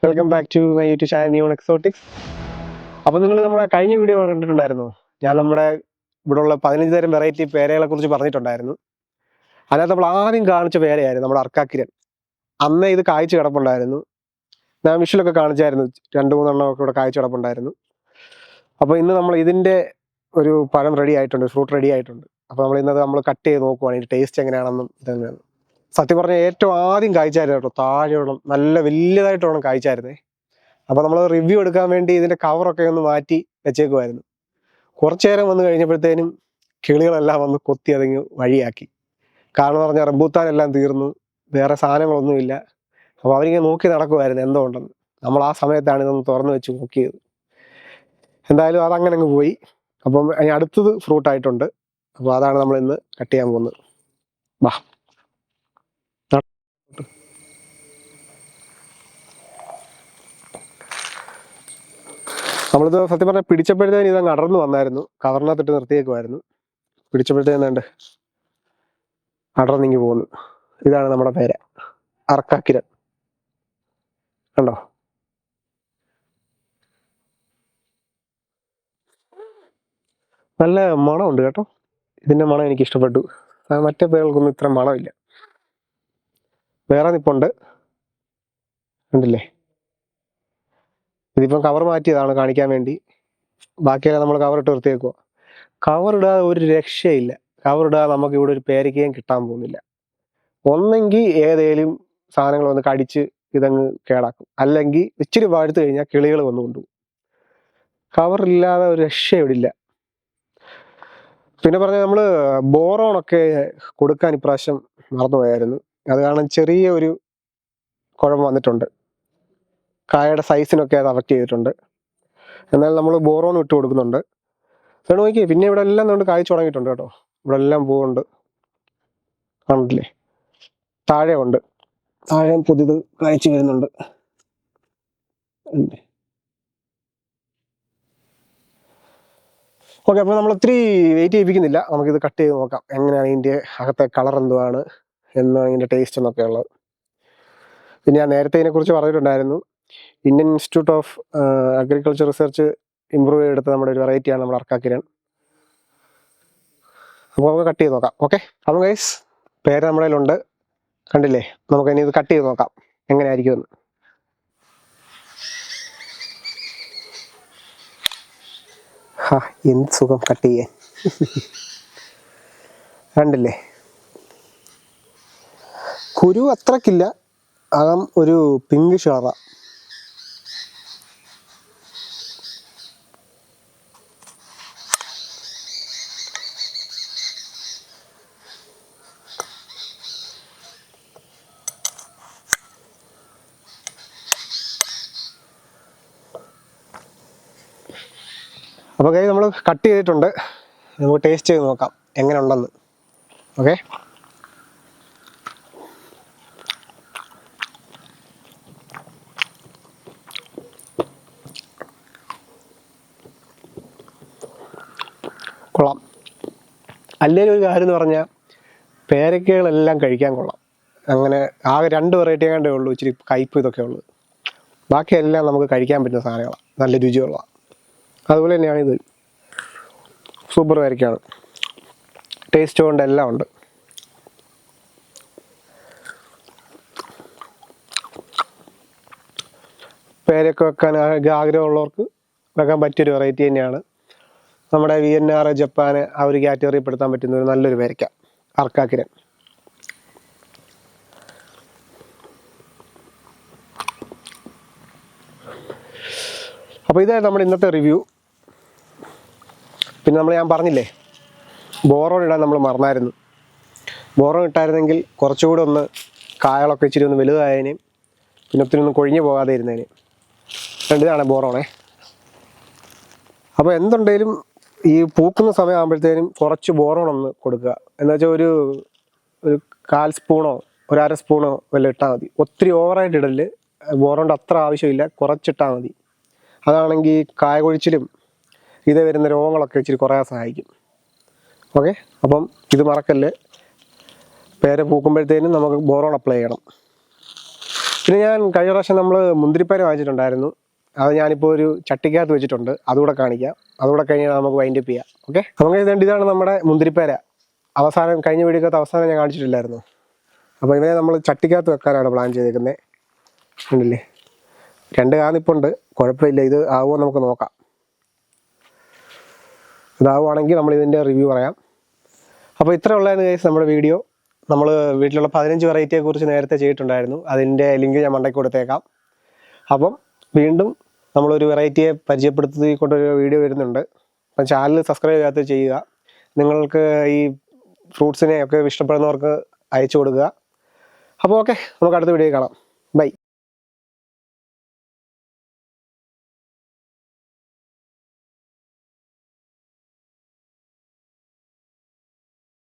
Welcome back to my YouTube channel New Exotics. അപ്പോൾ നിങ്ങൾ നമ്മുടെ കഴിഞ്ഞ വീഡിയോ കണ്ടിട്ടുണ്ടായിരുന്നു. ഞാൻ നമ്മുടെ ഇവിടെയുള്ള 15 തരം വെറൈറ്റി പേരകളെ കുറിച്ച് പറഞ്ഞിട്ടുണ്ടായിരുന്നു. അതിനകത്ത് നമ്മൾ ആദ്യം കാണിച്ച പേരയായിരുന്നു നമ്മുടെ അർക്കാക്കിരൻ. അന്ന് ഇത് കായ്ച്ചു കിടപ്പുണ്ടായിരുന്നു. ഞാൻ വിഷലൊക്കെ കാണിച്ചായിരുന്നു, 2-3 എണ്ണമൊക്കെ ഇവിടെ കായ്ച്ചു കിടപ്പുണ്ടായിരുന്നു. അപ്പോൾ ഇന്ന് നമ്മൾ ഇതിൻ്റെ ഒരു പഴം റെഡി ആയിട്ടുണ്ട്, ഫ്രൂട്ട് റെഡി ആയിട്ടുണ്ട്. അപ്പോൾ നമ്മൾ കട്ട് ചെയ്ത് നോക്കുവാണ് ഇതിൻ്റെ ടേസ്റ്റ് എങ്ങനെയാണെന്നും ഇതെങ്ങനെയാണ്. സത്യം പറഞ്ഞാൽ ഏറ്റവും ആദ്യം കായ്ച്ചായിരുന്നു കേട്ടോ, താഴെയോളം നല്ല വലിയതായിട്ടോളം കായ്ച്ചായിരുന്നേ. അപ്പോൾ നമ്മൾ റിവ്യൂ എടുക്കാൻ വേണ്ടി ഇതിൻ്റെ കവറൊക്കെ ഒന്ന് മാറ്റി വെച്ചേക്കുമായിരുന്നു. കുറച്ചു നേരം വന്ന് കഴിഞ്ഞപ്പോഴത്തേനും കിളികളെല്ലാം വന്ന് കൊത്തി അതങ്ങ് വഴിയാക്കി. കാരണം പറഞ്ഞാൽ റംബൂത്താനെല്ലാം തീർന്നു, വേറെ സാധനങ്ങളൊന്നുമില്ല. അപ്പോൾ അവരിങ്ങനെ നോക്കി നടക്കുമായിരുന്നു എന്തോ ഉണ്ടെന്ന്. നമ്മൾ ആ സമയത്താണ് ഇതൊന്ന് തുറന്ന് വെച്ച് നോക്കിയത്. എന്തായാലും അതങ്ങനെ അങ്ങ് പോയി. അപ്പം അടുത്തത് ഫ്രൂട്ടായിട്ടുണ്ട്. അപ്പോൾ അതാണ് നമ്മൾ ഇന്ന് കട്ട് ചെയ്യാൻ പോകുന്നത്. വാ, നമ്മളിത് സത്യം പറഞ്ഞാൽ പിടിച്ചപ്പോഴത്തേന് ഇതങ്ങ് അടർന്നു വന്നായിരുന്നു. കവറിനകത്തിട്ട് നിർത്തിയേക്കുമായിരുന്നു. പിടിച്ചപ്പോഴത്തേനുണ്ട് അടർന്നിങ്ങി പോകുന്നു. ഇതാണ് നമ്മുടെ പേര, അർക്കാക്കിരൻ. കണ്ടോ? നല്ല മണമുണ്ട് കേട്ടോ. ഇതിൻ്റെ മണം എനിക്ക് ഇഷ്ടപ്പെട്ടു. മറ്റേ പേരകൾക്കൊന്നും ഇത്ര മണമില്ല. വേറെ നിപ്പുണ്ട്, കണ്ടില്ലേ? ഇതിപ്പം കവർ മാറ്റിയതാണ് കാണിക്കാൻ വേണ്ടി. ബാക്കിയെല്ലാം നമ്മൾ കവറിട്ട് നിർത്തിയേക്കുക. കവറിടാതെ ഒരു രക്ഷയില്ല. കവറിടാതെ നമുക്ക് ഇവിടെ ഒരു പേരയ്ക്കയും കിട്ടാൻ പോകുന്നില്ല. ഒന്നെങ്കിൽ ഏതേലും സാധനങ്ങൾ വന്ന് കടിച്ച് ഇതങ്ങ് കേടാക്കും, അല്ലെങ്കിൽ ഇച്ചിരി വാഴ്ത്തു കഴിഞ്ഞാൽ കിളികൾ വന്ന് കൊണ്ടുപോകും. കവറില്ലാതെ ഒരു രക്ഷ ഇവിടെ ഇല്ല. പിന്നെ പറഞ്ഞാൽ നമ്മൾ ബോറോണൊക്കെ കൊടുക്കാൻ ഇപ്രാവശ്യം മറന്നുപോയായിരുന്നു. അത് കാരണം ചെറിയ ഒരു കുഴപ്പം വന്നിട്ടുണ്ട്. കായയുടെ സൈസിനൊക്കെ അത് അഫക്റ്റ് ചെയ്തിട്ടുണ്ട്. എന്നാൽ നമ്മൾ ബോറോൺ ഇട്ട് കൊടുക്കുന്നുണ്ട്. അതുകൊണ്ട് നോക്കിയേ, പിന്നെ ഇവിടെ എല്ലാം കൊണ്ട് കായ്ച്ചു തുടങ്ങിയിട്ടുണ്ട് കേട്ടോ. ഇവിടെ എല്ലാം പൂവുണ്ട്, കണ്ടില്ലേ? താഴെ ഉണ്ട്, താഴെ പുതിയത് കായ്ച്ചു വരുന്നുണ്ട്. ഓക്കെ, അപ്പോൾ നമ്മൾ ഒത്തിരി വെയിറ്റ് ചെയ്യിപ്പിക്കുന്നില്ല. നമുക്കിത് കട്ട് ചെയ്ത് നോക്കാം എങ്ങനെയാണ് ഇതിൻ്റെ അകത്തെ കളർ എന്തുവാണ് എന്നാണ് ഇതിൻ്റെ ടേസ്റ്റ് എന്നൊക്കെ ഉള്ളത്. പിന്നെ ഞാൻ നേരത്തെ ഇതിനെക്കുറിച്ച് പറഞ്ഞിട്ടുണ്ടായിരുന്നു. Indian institute of agriculture research improve ചെയ്തെടുത്ത നമ്മുടെ ഒരു വെറൈറ്റിയാണ് നമ്മുടെ അർക്കാക്കിരൻ. അപ്പോൾ നമുക്ക് കട്ട് ചെയ്ത് നോക്കാം. ഓക്കെ, അപ്പോൾ ഗൈസ്, പേര് നമ്മുടെ കയ്യിലുണ്ട്, കണ്ടില്ലേ? നമുക്ക് ഇനി ഇത് കട്ട് ചെയ്ത് നോക്കാം എങ്ങനെയായിരിക്കുമെന്ന്. എന്ത് സുഖം കട്ട് ചെയ്യാൻ. കണ്ടില്ലേ? കുരു അത്രക്കില്ല, അകം ഒരു പിങ്ക് ഷാറ. അപ്പോൾ കൈ നമ്മൾ കട്ട് ചെയ്തിട്ടുണ്ട്. നമുക്ക് ടേസ്റ്റ് ചെയ്ത് നോക്കാം എങ്ങനെ ഉണ്ടെന്ന്. ഓക്കെ, കൊള്ളാം. അല്ലെങ്കിൽ ഒരു കാര്യം എന്ന് പറഞ്ഞാൽ പേരക്കകളെല്ലാം കഴിക്കാൻ കൊള്ളാം. അങ്ങനെ ആകെ 2 വെറൈറ്റി കണ്ടേ ഉള്ളൂ ഇച്ചിരി കയ്പ്പ് ഇതൊക്കെ ഉള്ളത്. ബാക്കിയെല്ലാം നമുക്ക് കഴിക്കാൻ പറ്റുന്ന സാധനങ്ങളാണ്, നല്ല രുചിയുള്ളതാണ്. അതുപോലെ തന്നെയാണ് ഇത്, സൂപ്പർ പേരക്കയാണ്. ടേസ്റ്റ് കൊണ്ട് എല്ലാം ഉണ്ട്. പേരക്ക വെക്കാൻ ആഗ്രഹമുള്ളവർക്ക് വെക്കാൻ പറ്റിയൊരു വെറൈറ്റി തന്നെയാണ്. നമ്മുടെ വിയറ്റ്നാം, ജപ്പാൻ ആ ഒരു കാറ്റഗറിയിൽ പെടുത്താൻ പറ്റുന്ന ഒരു നല്ലൊരു പേരക്ക, അർക്കാക്കിരൻ. അപ്പോൾ ഇതായിരുന്നു നമ്മുടെ ഇന്നത്തെ റിവ്യൂ. പിന്നെ ഞാൻ പറഞ്ഞില്ലേ, ബോറോൺ ഇടാൻ നമ്മൾ മറന്നായിരുന്നു. ബോറോൺ ഇട്ടായിരുന്നെങ്കിൽ കുറച്ചുകൂടെ ഒന്ന് കായകളൊക്കെ ഇച്ചിരി ഒന്ന് വലുതായതിനേയും പിന്നെ ഒത്തിരി ഒന്നും കൊഴിഞ്ഞു പോകാതെ ഇരുന്നതിന്. ഇതാണ് ബോറോണേ. അപ്പോൾ എന്തുണ്ടെങ്കിലും ഈ പൂക്കുന്ന സമയമാകുമ്പോഴത്തേനും കുറച്ച് ബോറോൺ ഒന്ന് കൊടുക്കുക. എന്ന് വെച്ചാൽ ഒരു 1/4 സ്പൂണോ 1/2 സ്പൂണോ വല്ല ഇട്ടാൽ മതി. ഒത്തിരി ഓവറായിട്ട് ഇടല്, ബോറോണിൻ്റെ അത്ര ആവശ്യമില്ല, കുറച്ചിട്ടാൽ മതി. അതാണെങ്കിൽ കായ കൊഴിച്ചിലും ഇത് വരുന്ന രോഗങ്ങളൊക്കെ ഇച്ചിരി കുറയാൻ സഹായിക്കും. ഓക്കെ, അപ്പം ഇത് മറക്കല്ലേ. പേര പൂക്കുമ്പോഴത്തേനും നമുക്ക് ബോറോൺ അപ്ലൈ ചെയ്യണം. പിന്നെ ഞാൻ കഴിഞ്ഞ പ്രാവശ്യം നമ്മൾ മുന്തിരിപ്പേര വാങ്ങിച്ചിട്ടുണ്ടായിരുന്നു. അത് ഞാനിപ്പോൾ ഒരു ചട്ടിക്കകത്ത് വെച്ചിട്ടുണ്ട്, അതുകൂടെ കാണിക്കാം. അതുകൂടെ കഴിഞ്ഞാൽ നമുക്ക് വൈൻഡപ്പ് ചെയ്യാം. ഓക്കെ, നമുക്ക് ഇതാണ് നമ്മുടെ മുന്തിരിപ്പേര. അവസാനം കഴിഞ്ഞ വീഡിയോക്കകത്ത് അവസാനം ഞാൻ കാണിച്ചിട്ടില്ലായിരുന്നു. അപ്പോൾ ഇവനെ നമ്മൾ ചട്ടിക്കകത്ത് വെക്കാനാണ് പ്ലാൻ ചെയ്തേക്കുന്നത്. ഉണ്ടല്ലേ, 2 കാന്നിപ്പുണ്ട്, കുഴപ്പമില്ല. ഇത് ആവുമോ നമുക്ക് നോക്കാം. ഇതാവുകയാണെങ്കിൽ നമ്മൾ ഇതിൻ്റെ റിവ്യൂ പറയാം. അപ്പോൾ ഇത്ര ഉള്ളതാണ് ഗൈസ് നമ്മുടെ വീഡിയോ. നമ്മൾ വീട്ടിലുള്ള 15 വെറൈറ്റിയെക്കുറിച്ച് നേരത്തെ ചെയ്തിട്ടുണ്ടായിരുന്നു. അതിൻ്റെ ലിങ്ക് ഞാൻ മണ്ടയ്ക്ക് കൊടുത്തേക്കാം. അപ്പം വീണ്ടും നമ്മളൊരു വെറൈറ്റിയെ പരിചയപ്പെടുത്തിക്കൊണ്ടൊരു വീഡിയോ വരുന്നുണ്ട്. അപ്പം ചാനൽ സബ്സ്ക്രൈബ് ചെയ്യാത്ത ചെയ്യുക. നിങ്ങൾക്ക് ഈ ഫ്രൂട്ട്സിനെയൊക്കെ ഇഷ്ടപ്പെടുന്നവർക്ക് അയച്ചു കൊടുക്കുക. അപ്പോൾ ഓക്കെ, നമുക്ക് അടുത്ത വീഡിയോ കാണാം. ബൈ.